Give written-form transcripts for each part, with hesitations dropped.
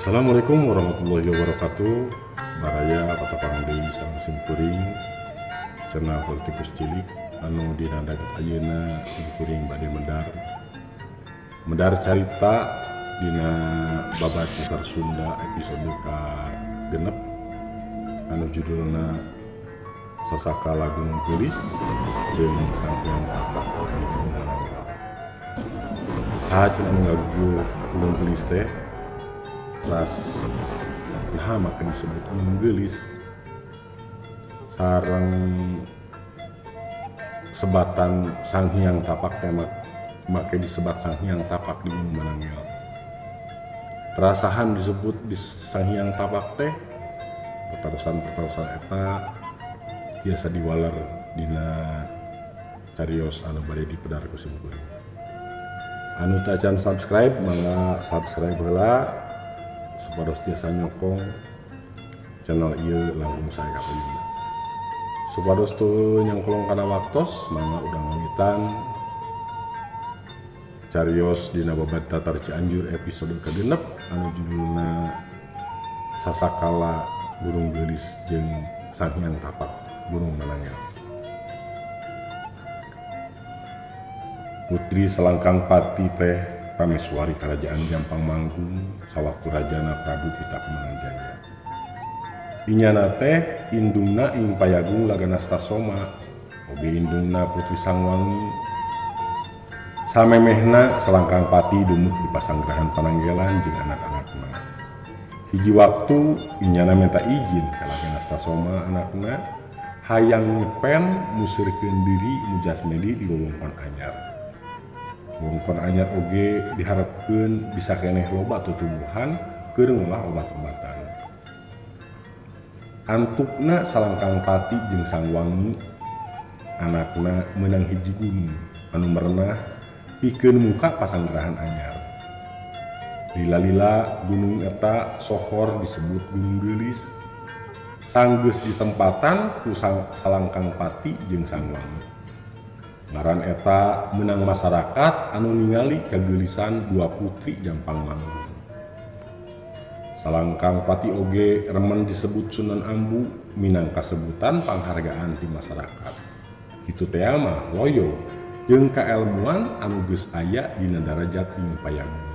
Assalamualaikum warahmatullahi wabarakatuh. Baraya patapang deui sareng simkuring cenah politikus cilik anu dina daget ayeuna simkuring bade medar carita dina babat Cagar Sunda episode ka genep anu judulna Sasakala Gunung Geulis jeung Sanghyang Tapak di Gunung Mananggal. Saha cenah anu ngagugu Gunung Geulis teh? Ras nah maka disebut Gunung Geulis sareng sebatan Sanghyang Tapak teh maka disebat Sanghyang Tapak di Gunung Mananggal. Terasahan disebut di Sanghyang Tapak teh pertarusan eta tiasa diwaler dina carios anu bade dipedar ku simkuring. Anu teu can subscribe mangga subscribe heula supados tiasa nyokong channel ieu langkung sae ka payuna. Supados teu nyangkolong kana waktos mangga udang pamitan carios dina babat Tatar Cianjur episode kagenep anu judulna Sasakala Gunung Geulis jeung Sanghyang Tapak Gunung Mananggal. Putri Salangkang Pati teh prameswari Kerajaan Gampang Manggung sawaktu Rajana Prabu Pitakemananjaya. Inyana teh indungna ing payagung Laganasta Soma, oge indungna Putri Sangwangi. Samemehna Salangkang Pati dumuh di pasanggrahan Pananggelan jeung anak-anakna. Hiji waktu inyana minta izin ka Laganasta Soma anakna hayang nyepen musirkeun diri mujasmedi di wewengkon anyar. Wewengkon anyar oge diharapkeun bisa keneh loba tutubuhan keur ngolah obat-obatan. Antukna Salangkang Pati jeung Sangwangi anakna meunang hiji gunung anu merenah pikeun muka pasanggrahan anyar. Lila-lila gunung eta sohor disebut Gunung Geulis. Sanggeus ditempatan ku Salangkang Pati jeung Sangwangi. Ngaran eta meunang masyarakat anu ningali kageelisan dua putri Jampang Manggung. Salangkang Pati oge remen disebut Sunan Ambu minangka sebutan panghargaan ti masyarakat. Kitu teh mah loyo jeung kaelmuan anu geus aya dina darajat ing payagung.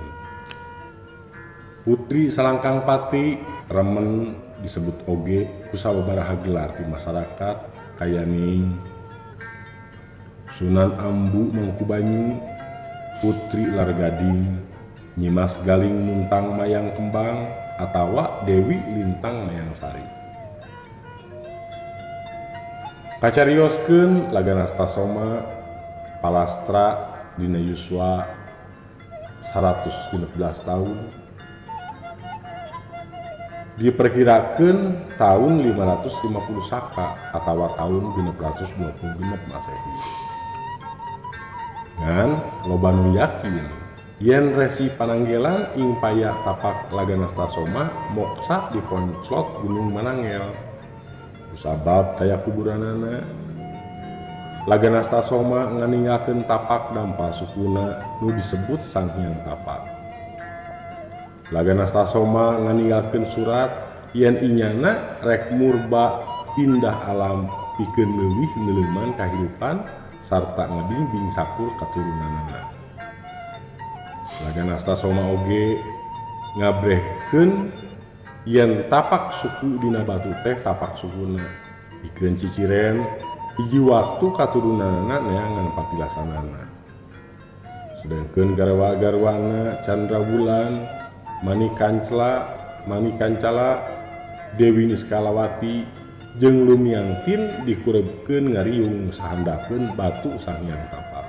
Putri Salangkang Pati remen disebut oge ku sababaraha gelar ti masyarakat kayaning Sunan Ambu Mangkubanyu, Putri Largading, Nyimas Galing Muntang Mayang Kembang, atawa Dewi Lintang Mayang Sari. Kacarioskeun Laganasta Soma palastra dina yuswa 116 tahun. Diperkirakeun tahun 550 Saka atawa tahun 626 Masehi. Ngan loba nu yakin yen Resi Pananggelan ing paya tapak Laganasta Soma moksa di Ponclot Gunung Mananggal. Kusabab taya kuburanana Laganasta Soma nganinggalkeun tapak dampal sukuna nu disebut Sanghyang Tapak. Laganasta Soma nganinggalkeun surat yen inyana rek murba indah alam pikeun leuwih neuleuman kahirupan sarta ngabimbing sakur katurunanana. Laganasta Soma oge ngabrehkeun yen tapak suku dina batu teh tapak sukuna pikeun ciciren hiji waktu katurunanana neangan patilasanana. Sedengkeun garwa-garwana Candrawulan, Mani Kancala, Dewi Niskalawati jeung Lumiangtin dikurebkeun ngariung sahandapeun batu Sanghyang Tapak.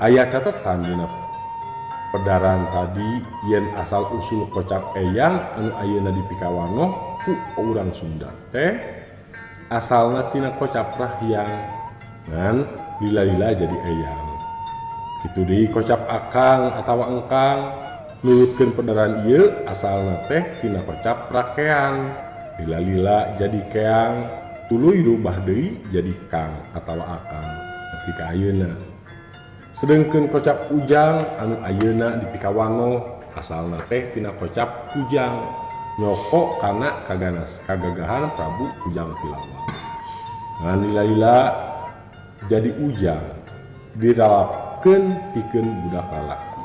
Aya catetan dina pedaran tadi yen asal usul kocap eyang anu ayeuna di Pikawanoh ku urang Sunda teh asalna tina kocap rahyang ngan lila-lila jadi eyang. Kitu deui kocap akang atawa engkang nurutkeun pedaran ieu asalna teh tina kocap rakean. Lila-lila jadi keang, tuluy rubah deui jadi kang atawa akang nepi ka ayeuna. Sedengkeun kocap ujang anu ayeuna di Pikawanoh asalna teh tina kocap Kujang nyoko kana kagagahan Prabu Kujang Pilawang. Ngan lila-lila jadi Ujang diralapkeun pikeun budak lalaki.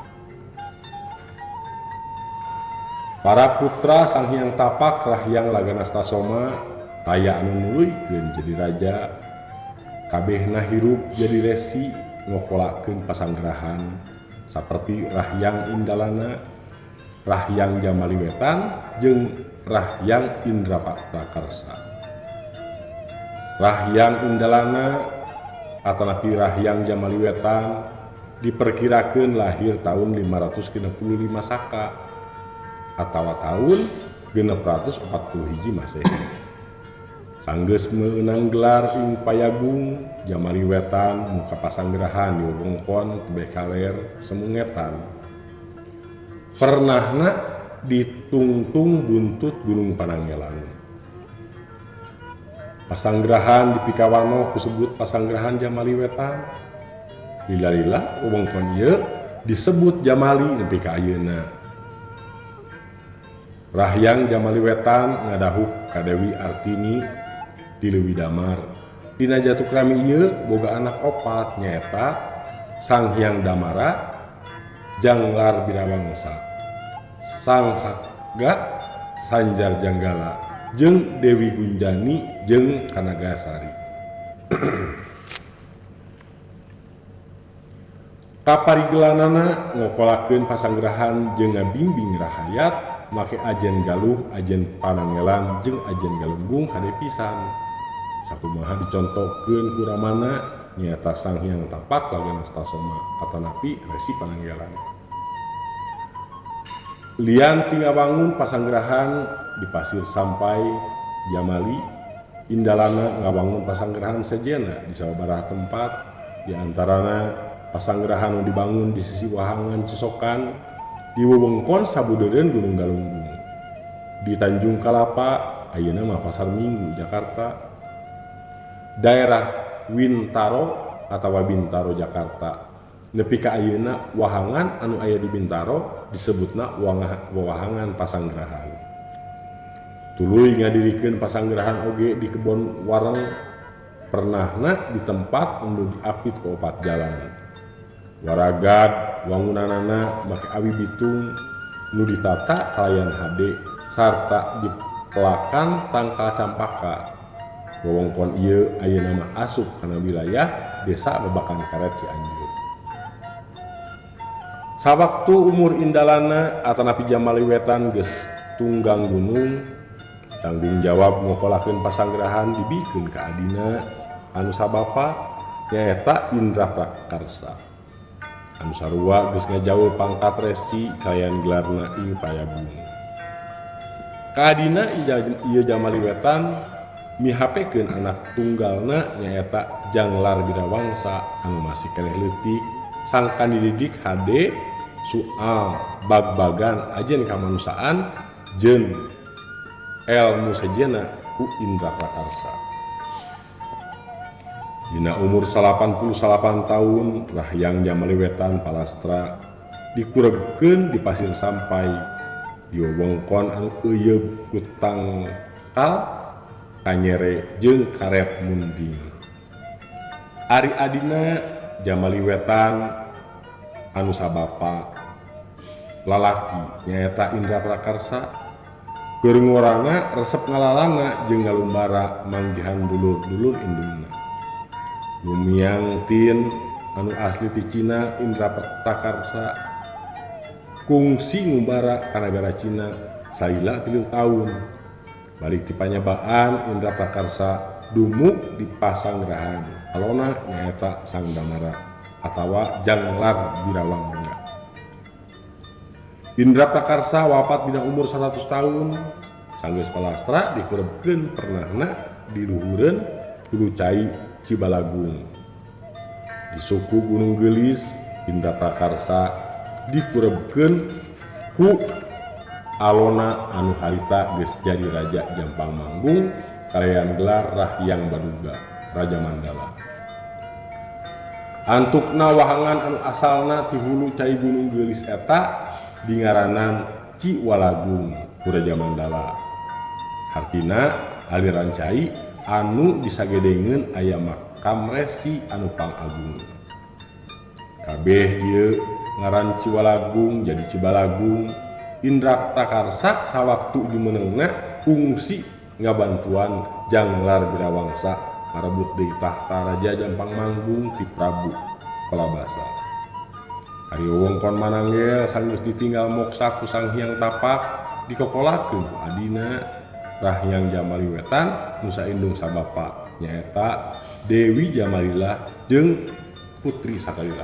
Para putra Sang Hyang Tapak Rahyang Laganastasoma taya anu nuluykeun jadi raja. Kabehna hirup jadi resi ngokolakeun pasanggarahan saperti Rahyang Indalana, Rahyang Jamaliwetan jeung Rahyang Indraprakarsa. Rahyang Indalana atanapi Rahyang Jamaliwetan diperkirakeun lahir tahun 565 Saka atawa tahun 641 Masehi. Sanggeus meunang gelar ing payagung Jamaliwetan muka pasanggarahan di wewengkon tebeh kaler semungetan. Pernahna ditungtung buntut Gunung Pananggelan. Pasanggarahan di Pikawano disebut pasanggarahan Jamaliwetan. Lila-lila wewengkon ieu disebut Jamali nepi ka ayeuna. Rahyang Jamaliwetan ngadahup ka Dewi Artini di Leuwi Damar. Dina jatukrami ieu boga anak opat nyaeta Sang Hyang Damara, Janglar Birawangsa, Sang Saga, Sanjar Janggala, jeung Dewi Gunjani jeung Kanagasari. Kaparigelanana ngokolakeun pasanggarahan jeung ngabimbing rahayat make Ajen Galuh, Ajen Pananggelan jeung Ajen Galunggung hade pisan. Sakumaha dicontohkeun ku Ramana nyaeta Sang Hyang Tapak Laganastasoma atanapi Resi Pananggelan. Lian tinggal bangun pasanggarahan di Pasir Sampai Jamali, Indalana ngabangun pasanggarahan sejena di sababaraha tempat, di antarana pasanggarahan nu dibangun di sisi wahangan Cisokan di wewengkon sabudeureun Gunung Galunggung. Di Tanjung Kalapa ayeuna mah Pasar Minggu Jakarta. Daerah Wintaro atawa Bintaro Jakarta nepi ka ayeuna wahangan anu aya di Bintaro disebutna wahangan pasanggarahan. Tuluy ngadirikeun pasanggarahan oge di Kebon Wareng, pernahna di tempat anu diapit ku opat jalan. Waragad wangunanana make awi bitung nu ditata kalayan hade sarta dipelakan tangkal campaka. Wewengkon ieu ayeuna mah asup kana wilayah Desa Babakan Karet Cianjur. Sawaktu umur Indalana atanapi Jamaliwetan geus tunggang gunung, tanggung jawab ngokolakeun pasanggarahan dibikeun ka adina anu sabapa nyaeta Indraprakarsa. Anu sarua geus ngajaul pangkat resi kalayan gelarna ing payagung. Ka adina ieu Jamaliwetan mihapekeun anak tunggalna nyaeta Janglar Birawangsa anu masih keneh leutik sangkan dididik hade soal bag-bagan ajen kamanusaan jeung elmu sejena ku Indraprakarsa. Dina umur 88 tahun Rahyang Jamaliwetan Palastra dikurebkeun di Pasir Sampai di wewengkon anu euyeub ku tangkal Kanyere jeung Karet Munding. Ari adina Jamaliwetan anu sabapa lalaki nyaeta Indraprakarsa keur ngorana resep ngalalana jeung ngalumbara manggihan dulur-dulur indungna. Lumiang tin anu asli ti Cina Indraprakarsa kungsi ngumbara ka nagara Cina salila 3 tahun. Balik ti panyabaan Indraprakarsa dumuk di pasanggarahan alona nyaeta Sang Damara atawa Janglar Birawangga. Indraprakarsa wafat dina umur 100 tahun. Sanggeus Palastra dikurebkeun pernahna di luhureun Hulu Cai Cibalagung. Di suku Gunung Gelis Indraprakarsa dikurebkeun ku alona anu harita geus jadi Raja Jampang Manggung kalayan gelar Rahyang Baduga Raja Mandala. Antukna wahangan anu asalna ti Hulu Cai Gunung Gelis eta di ngaranan Ciwalagung ku Raja Mandala. Hartina aliran cai anu disagedengeun aya makam resi anu pangagung. Kabeh dieu ngaran Ciwalagung jadi Cibalagung. Indrakta Karsa sawaktu jumenengna fungsi ngabantuan Janglar Birawangsa ngarebut deui tahta Raja Jampang Manggung ti Prabu Palabasa. Ari wewengkon Mananggel sanggeus ditinggal moksa ku Sang Hyang Tapak dikokolakeun ku adina Rahyang Jamali Wetan nu saindung sabapa nyaeta Dewi Jamalilah jeung putri sakalila.